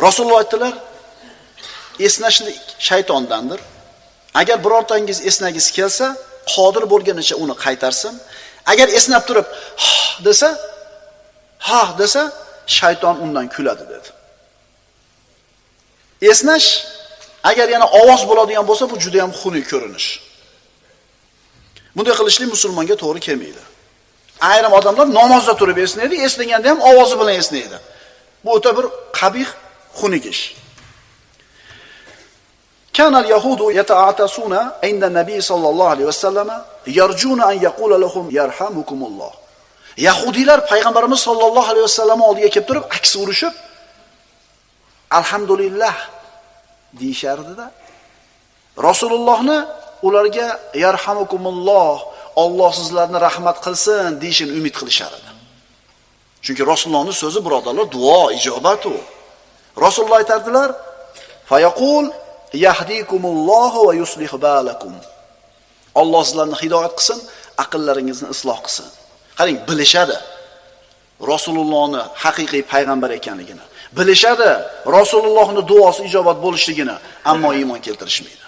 Rasululloh aytdilar, esnashlik shaytondandir. Agar birortangiz esnagingiz kelsa, qodir bo'lganicha uni qaytarsin. Agar esnab turib, ha desa, shayton undan kuladi dedi. Esnash agar yana ovoz bo'ladigan bo'lsa, bu juda ham xunuk ko'rinish. Bunday qilishlik musulmonga to'g'ri kelmaydi. Ayrim odamlar namozda turib esnaydi, eslaganda ham ovozi bilan esnaydi. Bu o'ta bir qabih, xunuk ish. كان اليهود يتعاطسون عند النبي صلى الله عليه وسلم يرجون أن يقول لهم يرحمكم الله. Yahudilar payg'ambarimiz sollallohu alayhi vasallam oldiga kelib turib, aks urishib, alhamdulillah deyishardi-da. Rasulullohni ularga yarhamukumulloh, Alloh sizlarni rahmat qilsin deyishini umid qilishar edi. Chunki Rasulullohning so'zi birodarlar duo, ijobat u. Rasululloh aytardilar: "Fayaqul yahdikumullohu va yuslih balakum." Alloh sizlarni hidoyat qilsin, aqllaringizni isloh qilsin. Qarang, bilishadi Rasulullohni haqiqiy payg'ambar ekanligini. Bilishadi Rasulullohning duosi ijobat bo'lishligini, ammo iymon keltirishmaydi.